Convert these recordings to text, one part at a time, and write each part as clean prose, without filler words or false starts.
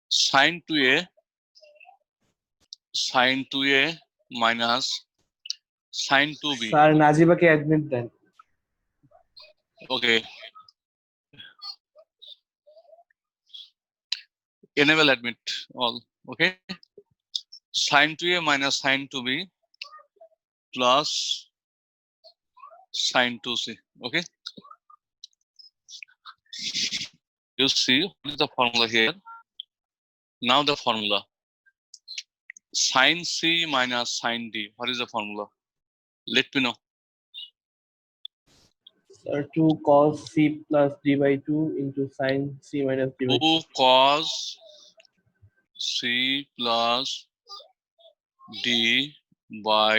Sine 2a minus sine 2b. Sir নাজিবাকে admit দেন। Okay. Enable admit all. Okay. Sine 2a minus sine 2b plus sine 2c. Okay. You see what is the formula here? Now the formula. Sine c minus sine d. What is the formula? Let me know. Sir, 2 cos c plus d by 2 into sin c minus d by 2. 2 cos c plus d by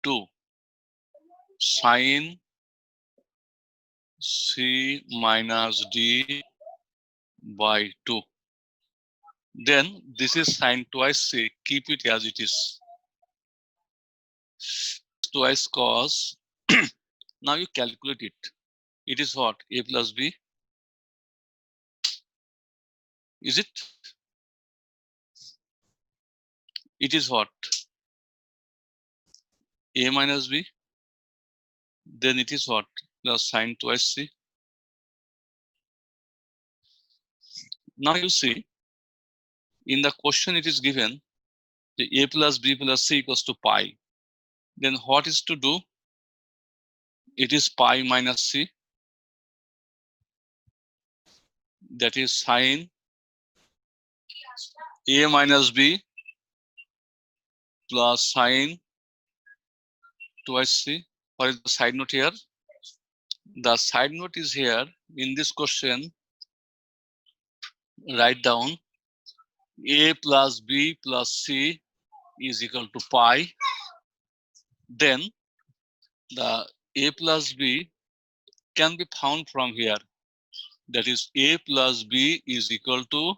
2 sine c minus d by 2. Then this is sine twice c. Keep it as it is. Twice cos. Now you calculate it. It is what? A plus b. Is it? It is what? A minus b. Then it is what? Plus sine twice c. Now you see, in the question it is given the a plus b plus c equals to pi. Then what is to do? It is pi minus c. That is sine a minus b plus sine twice c. What is the side note here? The side note is here in this question. Write down a plus b plus c is equal to pi. Then the a plus b can be found from here. That is a plus b is equal to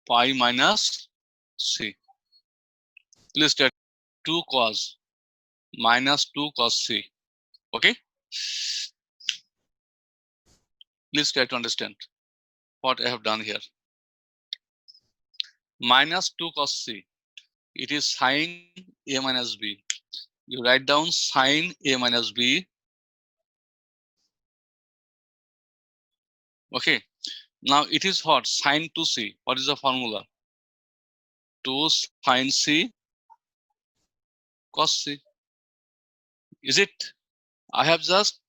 pi minus c. Please take 2 cos minus 2 cos c. Okay. Please try to understand what I have done here. Minus 2 cos c. It is sine a minus b. You write down sine a minus b. Okay. Now it is what? Sine 2c. What is the formula? 2 sine c cos c. Is it? I have just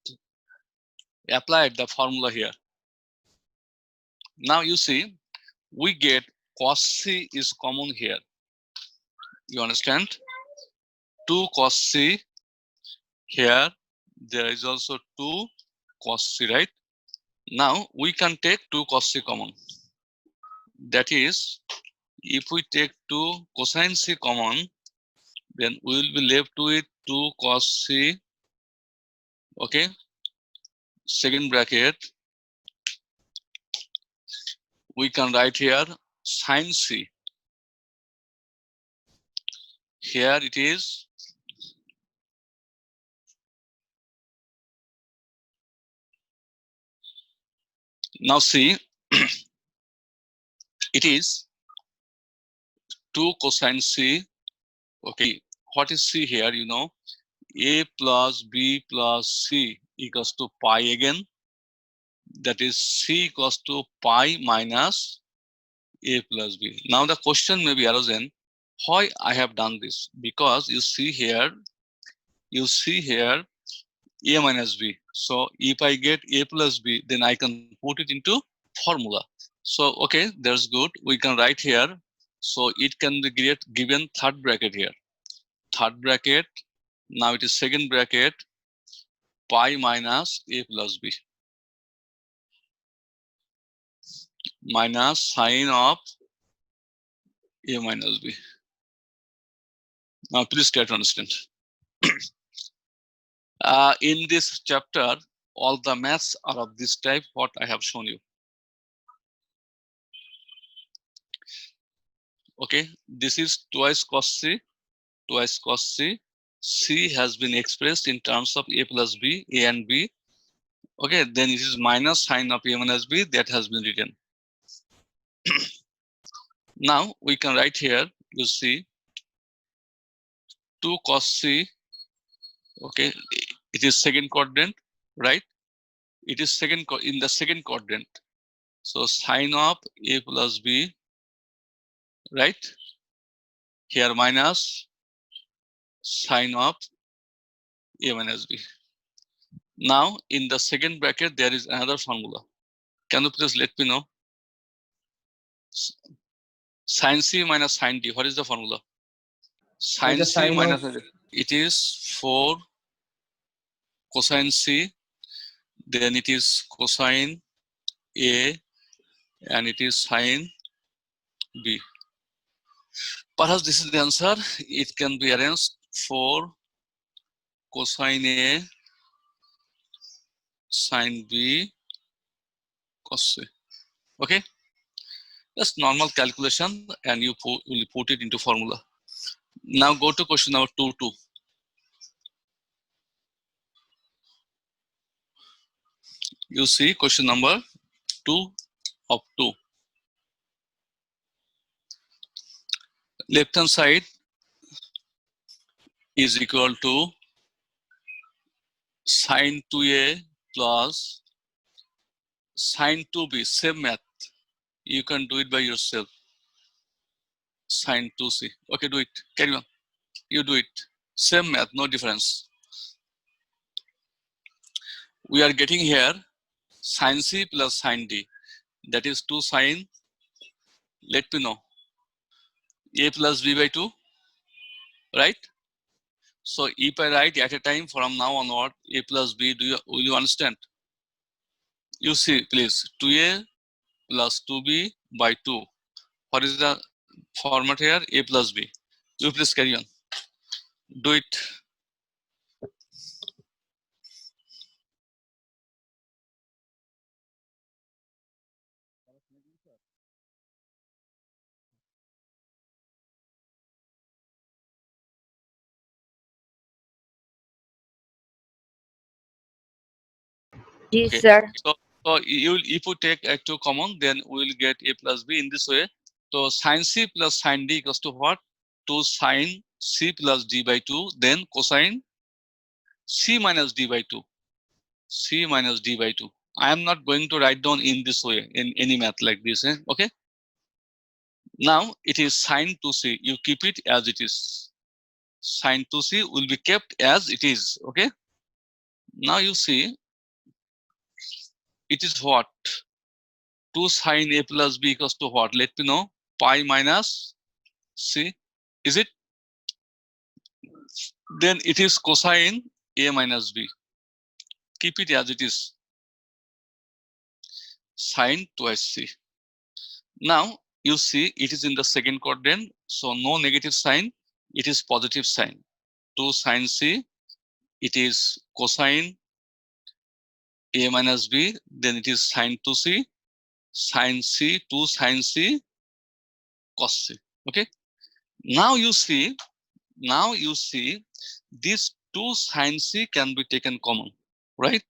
applied the formula here. Now you see, we get cos c is common here. You understand? 2 cos c here. There is also 2 cos c, right? Now we can take 2 cos c common. That is, if we take 2 cosine c common, then we will be left with 2 cos c. Okay. Second bracket. We can write here sine c. Here it is now see it is 2 cosine c. Okay, what is c here? You know, a plus b plus c equals to pi again. That is c equals to pi minus a plus b. Now the question may be arisen, why I have done this? Because you see here a minus b. So if I get a plus b, then I can put it into formula. So okay, that's good. We can write here. So it can be given third bracket here. Third bracket. Now it is second bracket. Pi minus a plus b. Minus sine of a minus b. Now please try to understand. In this chapter, all the maths are of this type, what I have shown you. Okay, this is twice cos c, twice cos c. C has been expressed in terms of a plus b, a and b. Okay, then it is minus sine of a minus b that has been written. Now we can write here, you see, 2 cos C, okay, it is second quadrant, right? It is in the second quadrant. So sine of A plus B, right? Here minus sine of A minus B. Now in the second bracket, there is another formula. Can you please let me know? Sine C minus sine D, what is the formula? By Sine the C sine minus, of it is 4 cosine C, then it is cosine A, and it is sine B. Perhaps this is the answer. It can be arranged for cosine A, sine B, cos C. Okay, that's normal calculation, and you will put it into formula. Now go to question number 2. You see question number 2 of 2. Left hand side is equal to sine 2A plus sine 2B. Same math. You can do it by yourself. Sine 2C. Okay, do it. Carry on. You do it. Same math, no difference. We are getting here sine C plus sine D. That is 2 sine. Let me know. A plus B by 2. Right? So if I write at a time from now onward, A plus B, will you understand? You see, please, 2A plus 2B by 2. What is the format here? A plus B. You please carry on. Do it. Yes, Okay. sir. So if you take two common, then we will get A plus B in this way. So sine C plus sine D equals to what? 2 sine C plus D by 2, then cosine C minus D by 2. C minus D by 2. I am not going to write down in this way, in any math like this. Okay. Now it is sine 2C. You keep it as it is. Sine 2C will be kept as it is. Okay. Now you see, it is what? 2 sine A plus B equals to what? Let me know. Pi minus C. Is it? Then it is cosine A minus B. Keep it as it is. Sine twice C. Now you see it is in the second quadrant. So no negative sign. It is positive sign. 2 sine C. It is cosine A minus B. Then it is sine 2C. Sine C, 2 sine C, cos C. Okay. Now you see these 2 sine C can be taken common, right?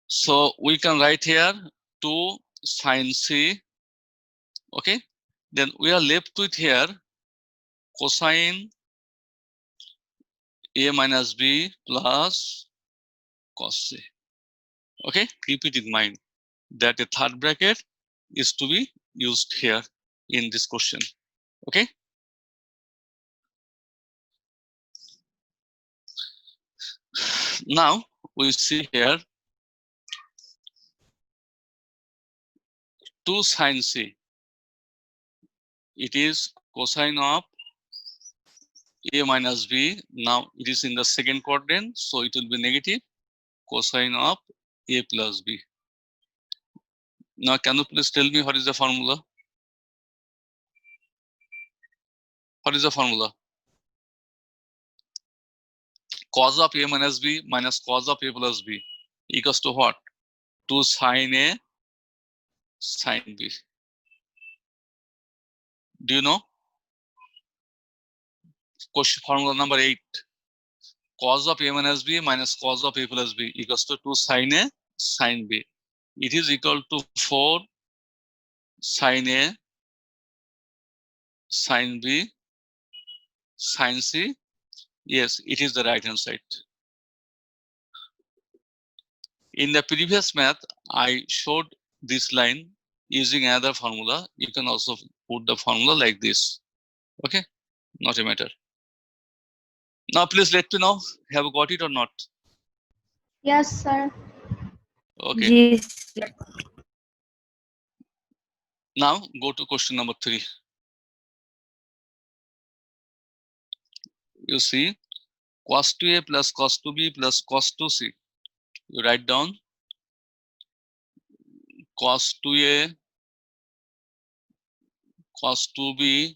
So we can write here 2 sine C. Okay. Then we are left with here cosine A minus B plus cos C. Okay. Keep it in mind that a third bracket is to be used here in this question. Okay. Now we see here 2 sine C. It is cosine of A minus B. Now it is in the second quadrant, so it will be negative cosine of A plus B. Now can you please tell me what is the formula? What is the formula? Cos of A minus B minus cos of A plus B equals to what? 2 sine A sine B. Do you know? Question formula number 8. Cos of A minus B minus cos of A plus B equals to 2 sine A sine B. It is equal to 4 sine A Sin B, sin C. Yes, it is the right hand side. In the previous math, I showed this line using another formula. You can also put the formula like this. Okay, not a matter. Now, please let me know, have you got it or not? Yes, sir. Okay, Yes. now go to question number 3. You see, cos 2a plus cos 2b plus cos 2c. You write down cos 2a, cos 2b,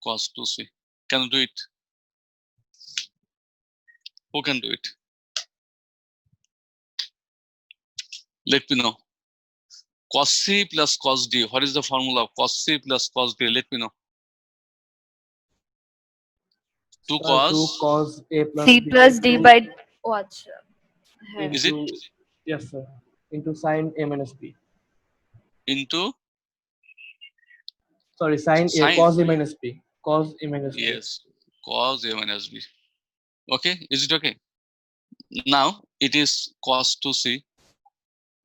cos 2c. Can you do it? Who can do it? Let me know. Cos C plus cos D. What is the formula of cos C plus cos D? Let me know. 2 2 cos. cos A plus C B plus D into- by what? Is it into- yes, sir. Into sin A minus B. into? Sorry, sin A, Sin. cos A minus B. Cos A minus B. Yes. Cos A minus B. Okay. Is it okay? Now it is cos 2C.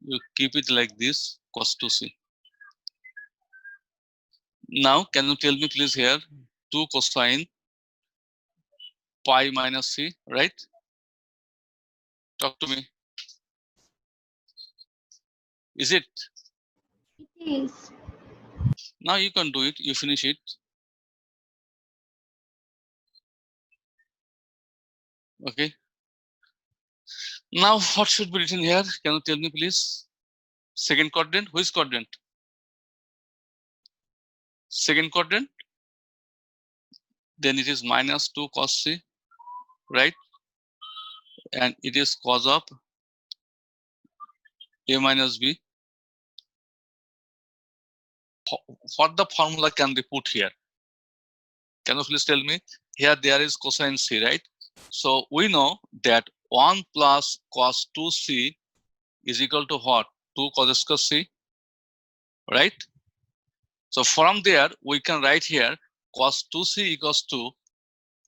You keep it like this, cos 2C. Now, can you tell me please here, 2 cosine pi minus C, right? Talk to me. Is it? It is. Now you can do it. You finish it. Okay. Now, what should be written here? Can you tell me please? Second quadrant. Which quadrant? Second quadrant. Then it is minus 2 cos C, right? And it is cos of A minus B. What the formula can be put here? Can you please tell me? Here there is cosine C, right? So we know that 1 plus cos 2C is equal to what? 2 cos square C, right? So from there, we can write here cos 2C equals to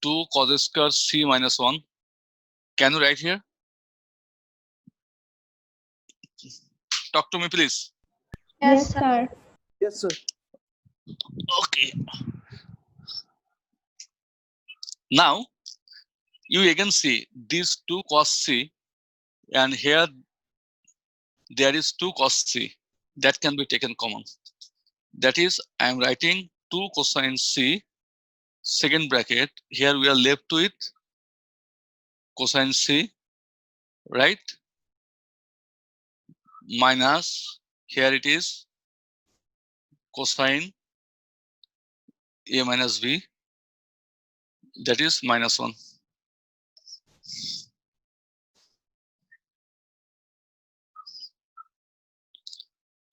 2 cos square C minus 1. Can you write here? Talk to me, please. Yes, sir. Yes, sir. Okay. Now, you again see these 2 cos C, and here there is 2 cos C. That can be taken common. That is, I am writing 2 cosine C, second bracket. Here we are left with cosine C, right? Minus, here it is cosine A minus B, that is minus 1.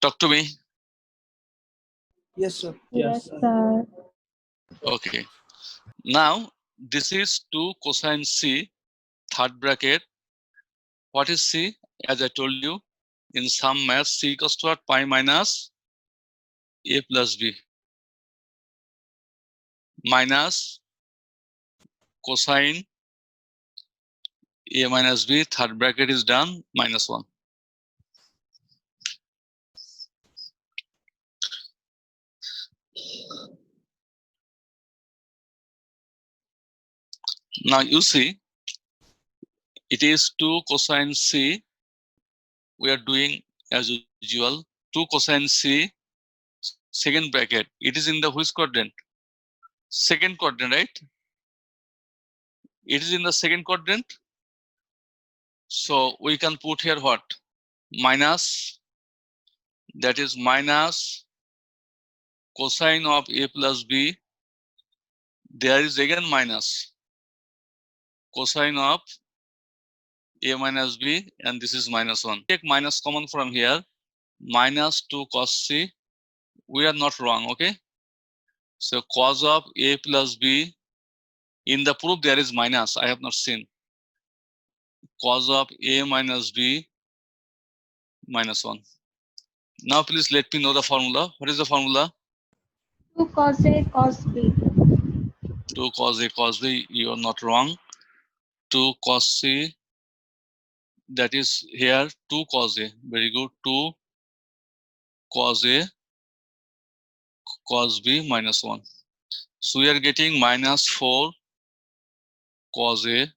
Talk to me. Yes, sir. Yes, sir. Okay. Now, this is 2 cosine C, third bracket. What is C? As I told you, in some maths, C equals to what? Pi minus A plus B minus cosine A minus B, third bracket is done, minus 1. Now you see, it is 2 cosine C. We are doing as usual, 2 cosine C, second bracket. It is in the which quadrant? Second quadrant, right? It is in the second quadrant. So we can put here what? Minus, that is minus cosine of A plus B. There is again minus cosine of A minus B, and this is minus 1. Take minus common from here, minus 2 cos C. We are not wrong, okay? So cos of A plus B, in the proof there is minus, I have not seen. Cos of A minus B minus 1. Now please let me know the formula. What is the formula? 2 cos A cos B. 2 cos A cos B, you are not wrong. 2 cos C, that is here 2 cos A. Very good. 2 cos A cos B minus 1. So we are getting minus 4 cos A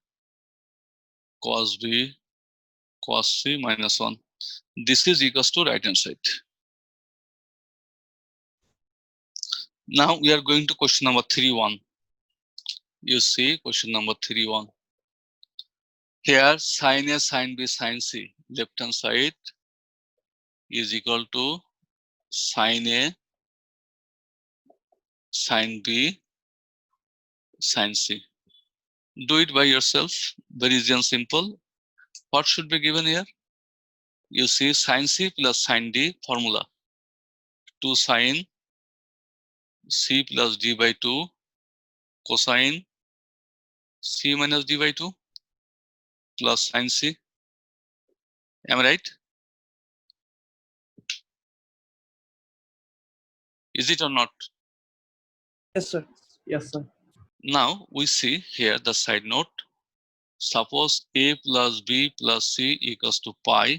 cos B cos C minus 1. This is equals to right hand side. Now we are going to question number 3.1. You see question number 3.1. Here sin A sin B sin C left hand side is equal to sin A sin B sin C. Do it by yourself. Very easy and simple. What should be given here? You see sin C plus sin D formula. 2 sin C plus D by 2 cosine C minus D by 2 plus sin C. Am I right? Is it or not? Yes, sir. Yes, sir. Now we see here the side note. Suppose A plus B plus C equals to pi,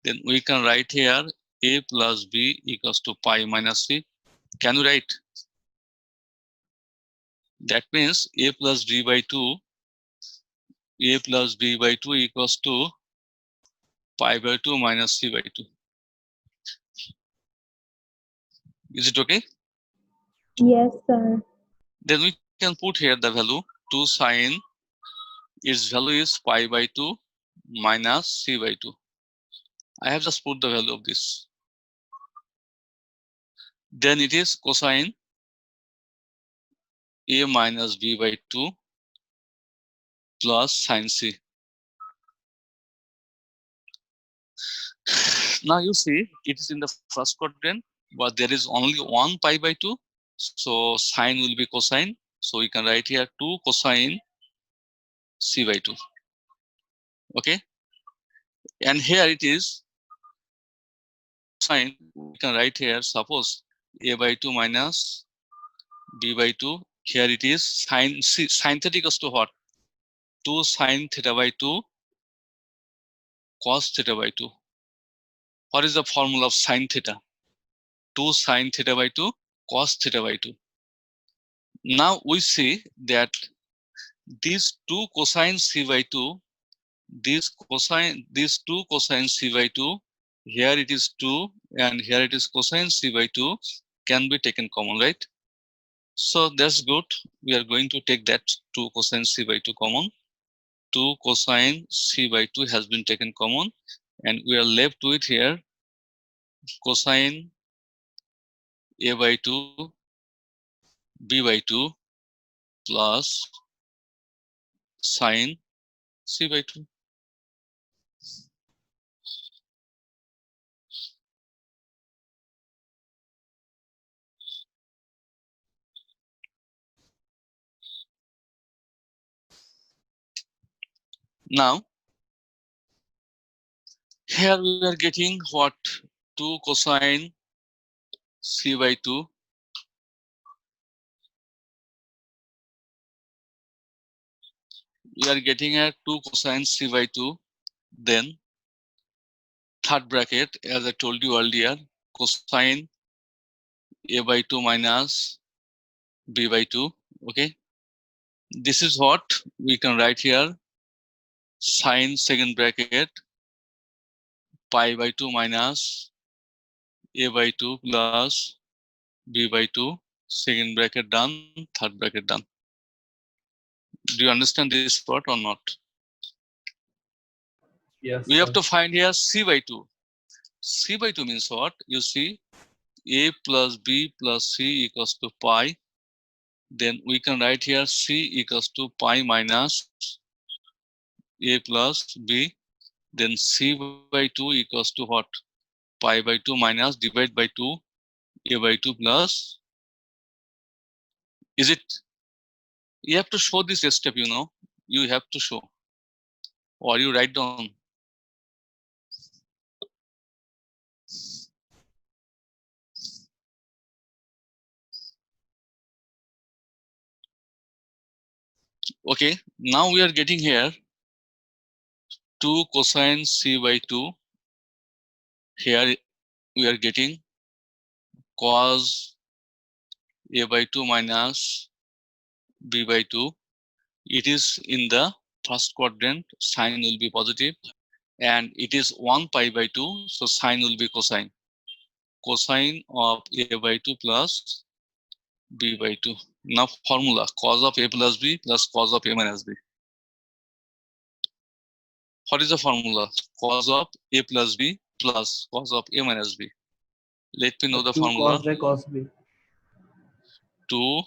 then we can write here A plus B equals to pi minus C. Can you write? That means A plus B by 2, A plus B by 2 equals to pi by 2 minus C by 2. Is it okay? Yes, sir. Then we can put here the value 2 sine, its value is pi by 2 minus C by 2. I have just put the value of this. Then it is cosine A minus B by 2 plus sin C. Now you see it is in the first quadrant, but there is only 1 pi by 2. So sine will be cosine. So we can write here 2 cosine C by 2. Okay. And here it is sine. We can write here, suppose A by 2 minus B by 2. Here it is sine C. Sine theta equals to what? 2 sine theta by 2 cos theta by 2. What is the formula of sine theta? 2 sine theta by 2 cos theta by 2. Now we see that these 2 cosine C by 2, these 2 cosine C by 2, here it is 2 and here it is cosine C by 2 can be taken common, right? So that's good. We are going to take that 2 cosine C by 2 common. 2 cosine C by 2 has been taken common and we are left with here cosine A by 2 B by 2 plus sine C by 2. Now here we are getting what? 2 cosine C by 2 we are getting a 2 cosine C by 2. Then third bracket, as I told you earlier, cosine A by 2 minus B by 2. Okay. This is what we can write here. Sine second bracket pi by 2 minus A by 2 plus B by 2. Second bracket done, third bracket done. Do you understand this part or not? Yes, We have sir. to find here C by 2. C by 2 means what? You see, A plus B plus C equals to pi. Then we can write here C equals to pi minus A plus B. Then C by 2 equals to what? Pi by 2 minus divide by 2 A by 2 plus. Is it? You have to show this step, you know. You have to show. Or you write down. Okay, now we are getting here 2 cosine c by 2. Here we are getting cos a by 2 minus b by 2. It is in the first quadrant, sign will be positive, and it is 1 pi by 2, so sign will be cosine. Cosine of a by 2 plus b by 2. Now formula, cos of a plus b plus cos of a minus b. What is the formula? Cos of a plus b plus cos of a minus b. Let me know the 2 formula. cos A cos B. 2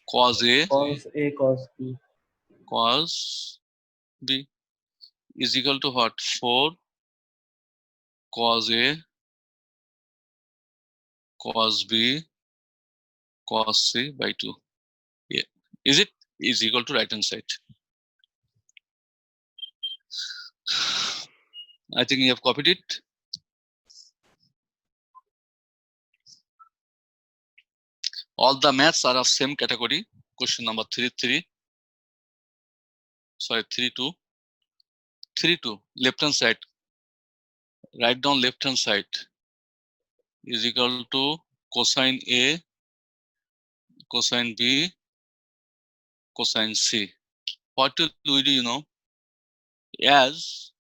cos a Cos A cos B. cos b is equal to what? 4 cos a cos b cos c by 2. Yeah. Is it is equal to right hand side? I think you have copied it. All the maths are of same category. Question number 3 2. 3 2. Left hand side. Write down left hand side is equal to cosine A cosine B cosine C. What will we do, you know? As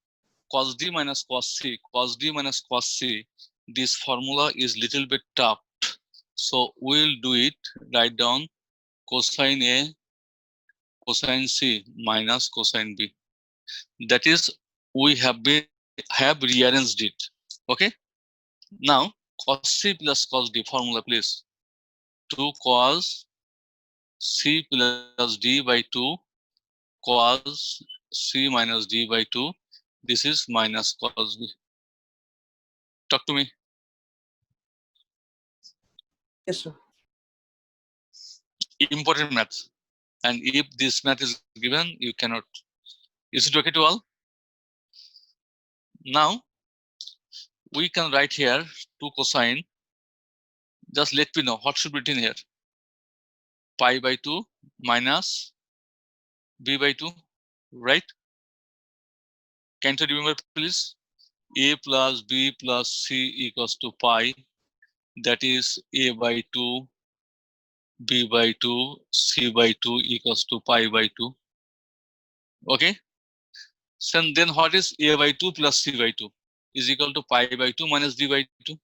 cos D minus cos C, cos D minus cos C, this formula is little bit tough. So we'll do it, write down cosine A cosine C minus cosine B. That is, we have rearranged it. Okay. Now cos C plus cos D formula, please. 2 cos C plus D by 2 cos C minus D by 2. This is minus cos B. Talk to me. Yes, sir. Important math. And if this math is given, you cannot. Is it okay to all? Now we can write here 2 cosine. Just let me know what should be written here. Pi by 2 minus b by 2, right? Can you remember, please? A plus b plus c equals to pi. That is a by 2, b by 2, c by 2 equals to pi by 2. Okay. So then what is a by 2 plus c by 2 is equal to pi by 2 minus b by 2.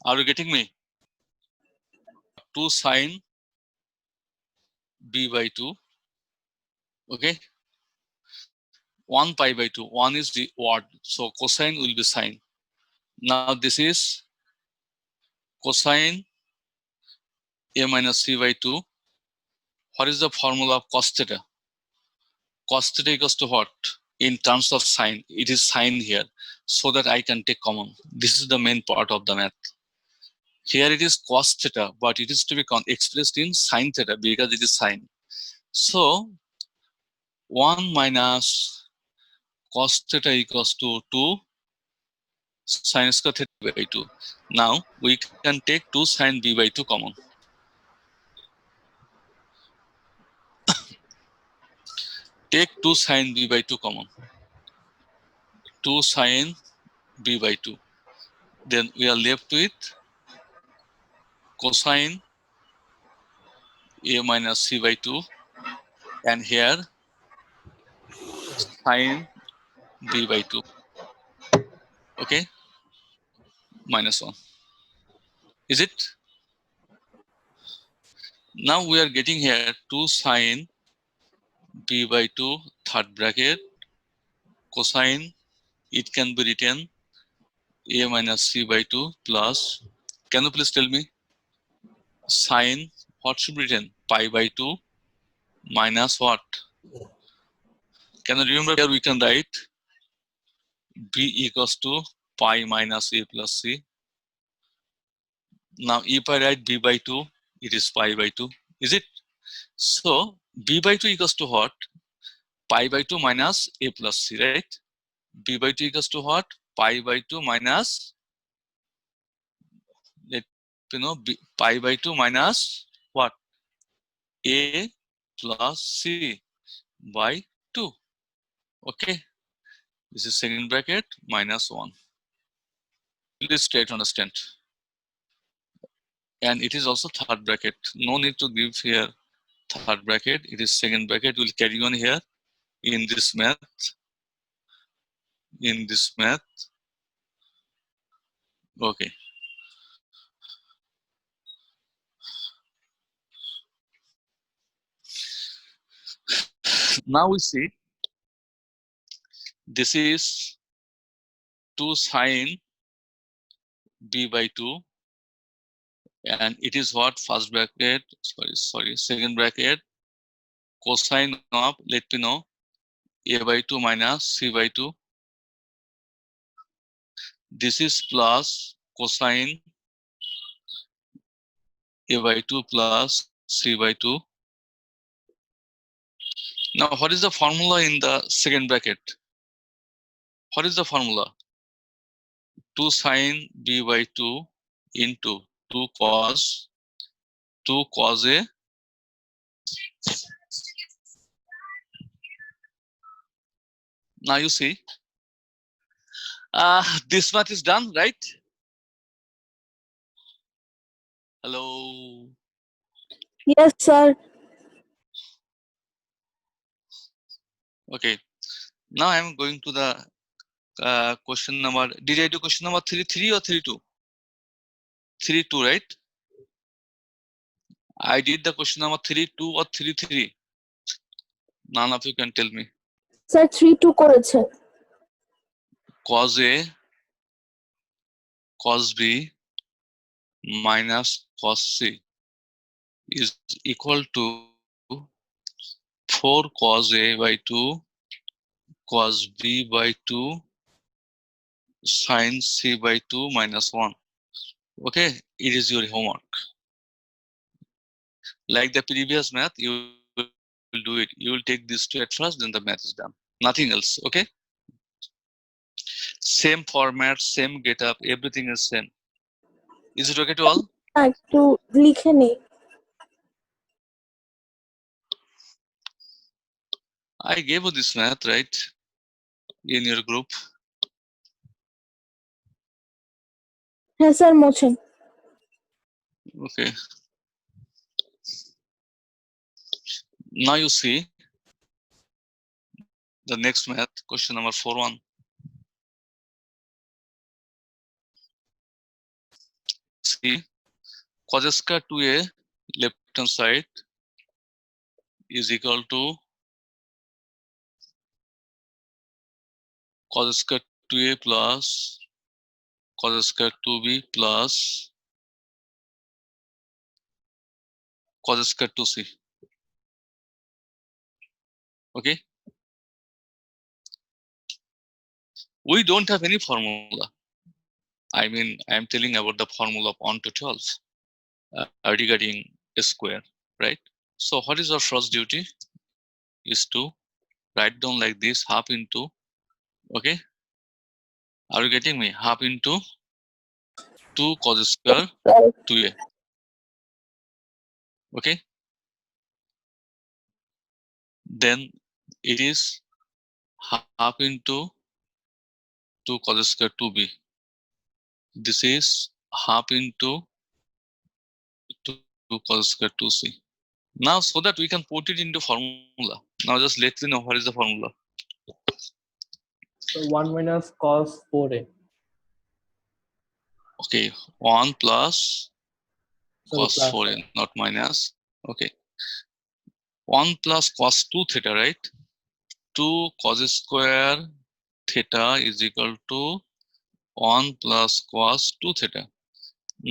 Are you getting me? 2 sine b by 2. Okay. 1 pi by 2. 1 is the odd. So cosine will be sine. Now this is cosine a minus c by 2. What is the formula of cos theta? Cos theta equals to what? In terms of sine, it is sine here, so that I can take common. This is the main part of the math. Here it is cos theta, but it is to be expressed in sine theta because it is sine. So 1 minus cos theta equals to 2 sine square theta by 2. Now we can take 2 sine b by 2 common. Take 2 sine b by 2 common. 2 sine b by 2. Then we are left with cosine a minus c by 2. And here sine b by 2. Okay. Minus 1. Is it? Now we are getting here 2 sine b by 2 third bracket cosine. It can be written a minus c by 2 plus, can you please tell me, sine, what should be written? Pi by 2 minus what? Can you remember here we can write b equals to pi minus a plus c. Now if I write b by 2, it is pi by 2. Is it? So b by 2 equals to what? Pi by 2 minus a plus c, right? b by 2 equals to what? Pi by 2 minus, let you know, pi by 2 minus what? A plus c by 2. Okay, this is second bracket minus 1. Please try to understand. And it is also third bracket. No need to give here third bracket. It is second bracket. Will carry on here in this math. In this math. Okay. Now we see this is 2 sine b by 2, and it is what? First bracket, sorry, second bracket, cosine of, let me know, a by 2 minus c by 2. This is plus cosine a by 2 plus c by 2. Now, what is the formula in the second bracket? What is the formula? 2 sine b by 2 into 2 cos a. Now you see, this math is done, right? Hello. Yes, sir. Okay. Now I am going to the question number. Did I do question number 3 or 3-2? 3-2, right? I did the question number 3-2 or 3-3. None of you can tell me. Sir 3-2 করেছে। Cos A cos B minus cos C is equal to 4 cos A by 2 cos B by 2 sin C by 2 minus 1. Okay, it is your homework. Like the previous math, you will do it. You will take this two at first, then the math is done. Nothing else, okay? Same format, same get up, everything is same. Is it okay to all? একটু লিখে নেই। I gave you this math, right? In your group. হ্যাঁ sir মোছেন। Okay. Now you see the next math, question number 4-1. See, cos square 2a left hand side is equal to cos square 2a plus cos square 2b plus cos square 2c. Okay. We don't have any formula. I mean, I'm telling about the formula of 1 to 12 regarding a square, right? So what is our first duty? Is to write down like this, half into, okay? Are you getting me? Half into 2 cos square 2a. Okay. Then it is half into 2 cos square 2b. This is half into 2 cos square 2c. Now, so that we can put it into formula. Now, just let me know what is the formula. So 1 minus cos 4a. Okay, 1 plus Sorry, cos plus. 4a, not minus. Okay. 1 plus cos 2 theta, right? 2 cos square theta is equal to 1 plus cos 2 theta.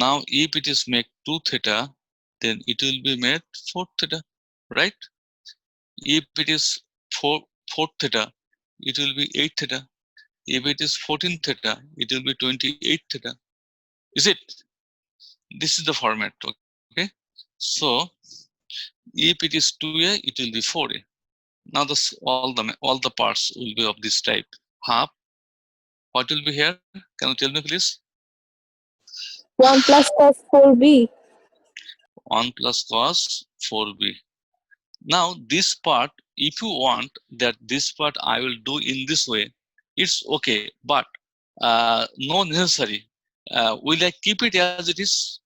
Now, if it is make 2 theta, then it will be made 4 theta, right? If it is 4 theta, it will be 8 theta. If it is 14 theta, it will be 28 theta. Is it? This is the format, okay? So, if it is 2a, it will be 4a. Now, all the parts will be of this type. Half What will be here? Can you tell me, please? 1 plus cos 4b. 1 plus cos 4b. Now, this part, if you want that this part I will do in this way, it's okay, but no necessary. Will I keep it as it is?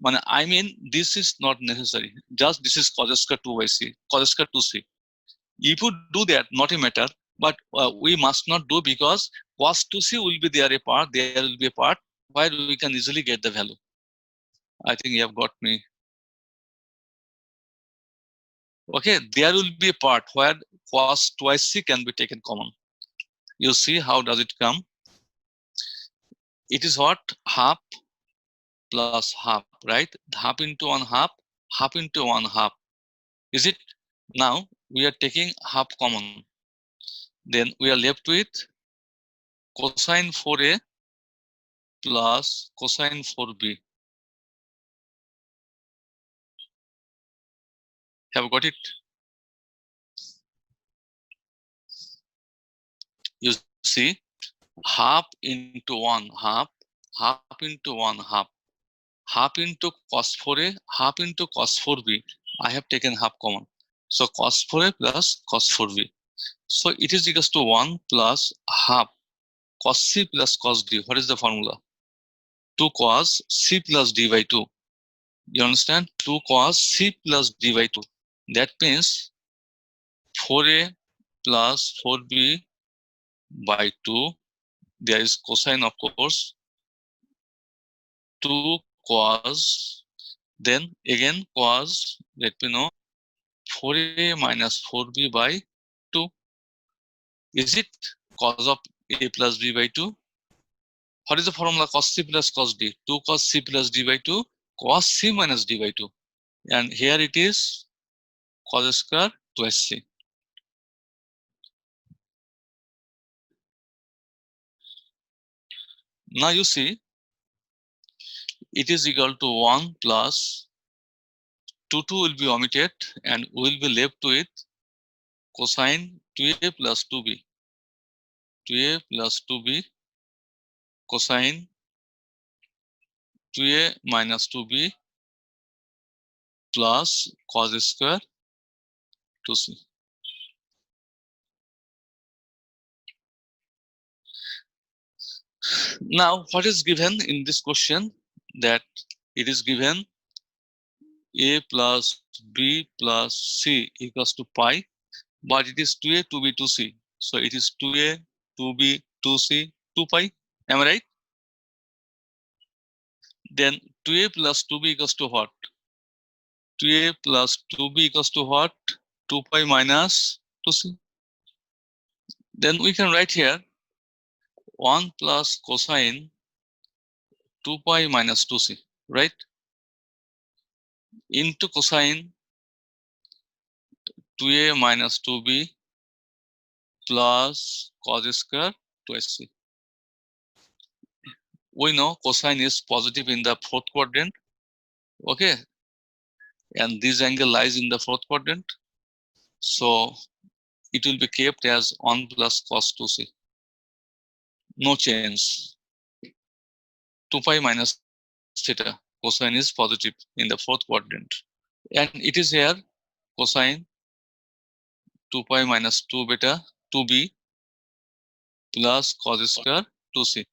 I mean, this is not necessary. Just this is cos square 2 by c, cos square 2c. If you do that, not a matter, but we must not do because cos 2c will be there a part, there will be a part where we can easily get the value. I think you have got me. Okay, there will be a part where cos twice c can be taken common. You see how does it come? It is what? Half plus half, right? Half into 1 half, half into 1 half. Is it? Now we are taking half common. Then we are left with cosine 4a plus cosine 4b. Have you got it? You see, half into 1 half, half into 1 half, half into cos 4a, half into cos 4b. I have taken half common. So cos 4a plus cos 4b. So it is equals to 1 plus half cos c plus cos d. What is the formula? 2 cos c plus d by 2. You understand? 2 cos c plus d by 2. That means 4a plus 4b by 2. There is cosine, of course. 2 cos, then again cos, let me know, 4a minus 4b by 2. Is it cos of a plus b by 2? What is the formula? Cos c plus cos d. 2 cos c plus d by 2, cos c minus d by 2. And here it is cos square twice c. Now you see, it is equal to 1 plus 2 will be omitted and we will be left with cosine 2a plus 2b. 2a plus 2b cosine 2a minus 2b plus cos square 2c. Now, what is given in this question? That it is given a plus b plus c equals to pi, but it is 2a, 2b, 2c. So it is 2a, 2b, 2c, 2 pi. Am I right? Then 2a plus 2b equals to what? 2a plus 2b equals to what? 2 pi minus 2c. Then we can write here 1 plus cosine 2 pi minus 2c, right? Into cosine 2a minus 2b plus cos square twice c. We know cosine is positive in the fourth quadrant. Okay. And this angle lies in the fourth quadrant. So it will be kept as 1 plus cos 2c. No change. 2 pi minus theta. Cosine is positive in the fourth quadrant. And it is here cosine 2 pi minus 2 beta 2b plus cos square 2c.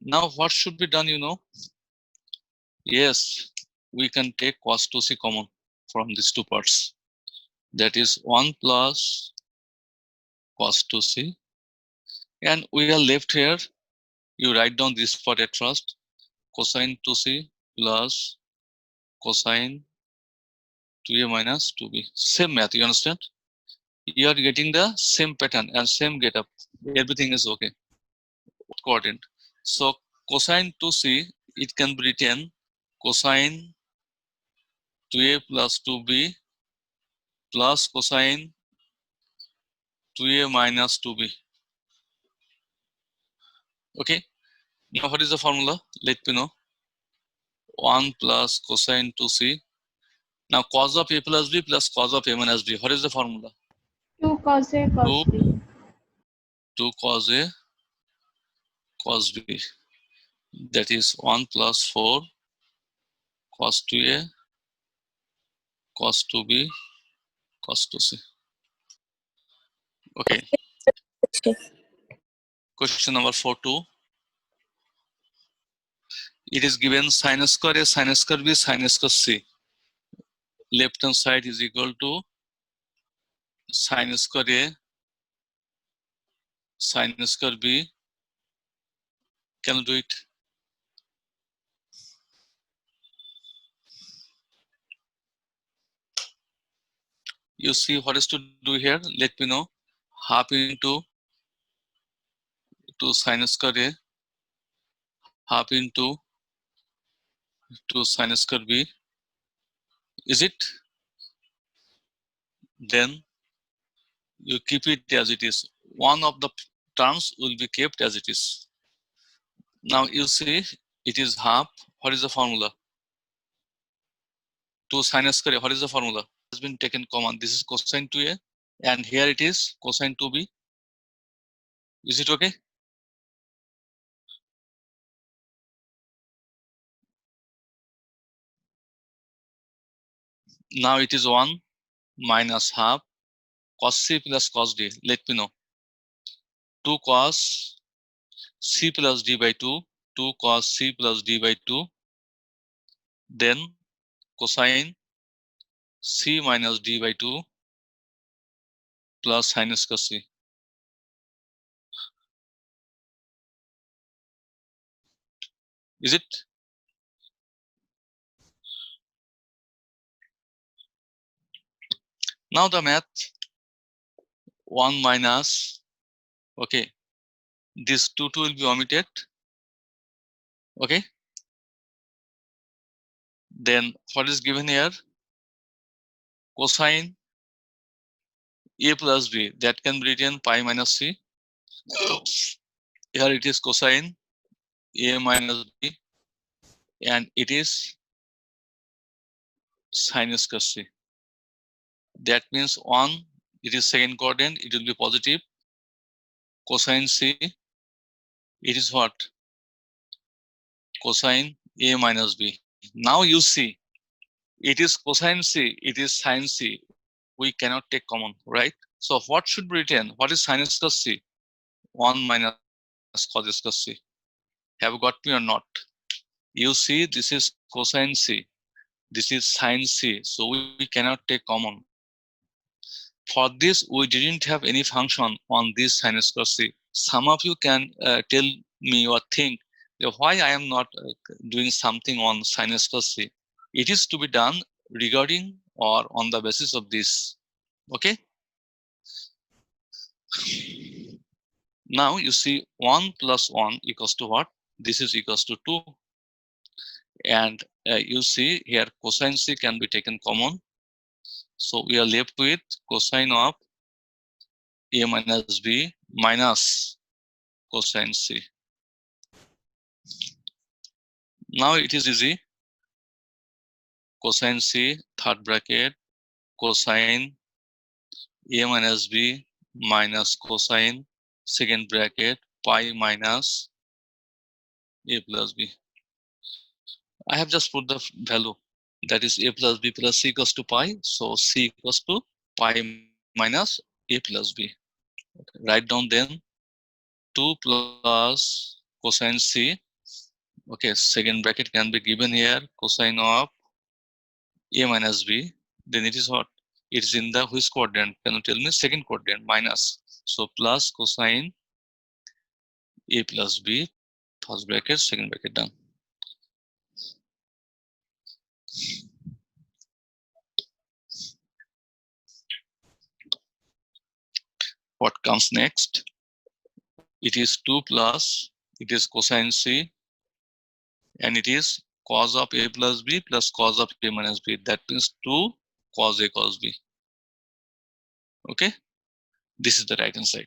Now what should be done, you know? Yes, we can take cos 2c common from these two parts. That is 1 plus cos 2c. And we are left here. You write down this part at first. Cosine 2c plus cosine 2a minus 2b. Same math, you understand? You are getting the same pattern and same getup. Everything is okay. Coordinate. So cosine 2c, it can be written cosine 2a plus 2b plus cosine 2a minus 2b. Okay. Now what is the formula? Let me know. 1 plus cosine 2c. Now cos of a plus b plus cos of a minus b. What is the formula? 2 cos A cos B. 2 cos A cos B. That is 1 plus 4 cos 2A cos 2B cos 2C. Okay. Question number 4.2. It is given sin square A sin square B sin square C. Left hand side is equal to sin square A sin square B. Can you do it? You see what is to do here? Let me know. Half into 2 sin square A, half into 2 sin square B. Is it? Then you keep it as it is. One of the terms will be kept as it is. Now you see it is half. What is the formula? 2 sin square A. What is the formula? Has been taken common. This is cosine 2A, and here it is cosine 2B. Is it okay? Now it is 1 minus half cos C plus cos D. Let me know. 2 cos C plus D by 2. 2 cos C plus D by 2. Then cosine C minus D by 2 plus sin square C. Is it? Now the math 1 minus, okay, this 2 will be omitted. Okay. Then what is given here? Cosine A plus B, that can be written pi minus C. Here it is cosine A minus B, and it is sin square C. That means 1, it is second quadrant, it will be positive. Cosine C, it is what? Cosine A minus B. Now you see, it is cosine C, it is sin C. We cannot take common, right? So what should be written? What is sin square C? 1 minus cos square C. Have you got me or not? You see, this is cosine C. This is sin C. So we cannot take common. For this, we didn't have any function on this sin square C. Some of you can tell me or think that why I am not doing something on sin square C. It is to be done regarding or on the basis of this. Okay. Now you see 1 plus 1 equals to what? This is equals to 2. And you see here cosine C can be taken common. So we are left with cosine of A minus B minus cosine C. Now it is easy. Cosine C, third bracket, cosine A minus B minus cosine, second bracket, pi minus A plus B. I have just put the value. That is A plus B plus C equals to pi. So C equals to pi minus A plus B. Okay. Write down then 2 plus cosine C. Okay, second bracket can be given here, cosine of A minus B. Then it is what? It is in the which quadrant? Can you tell me? Second quadrant, minus. So plus cosine A plus B, first bracket, second bracket, done. What comes next? It is 2 plus, it is cosine C, and it is cos of A plus B plus cos of A minus B. That means 2 cos A cos B. Okay, this is the right hand side.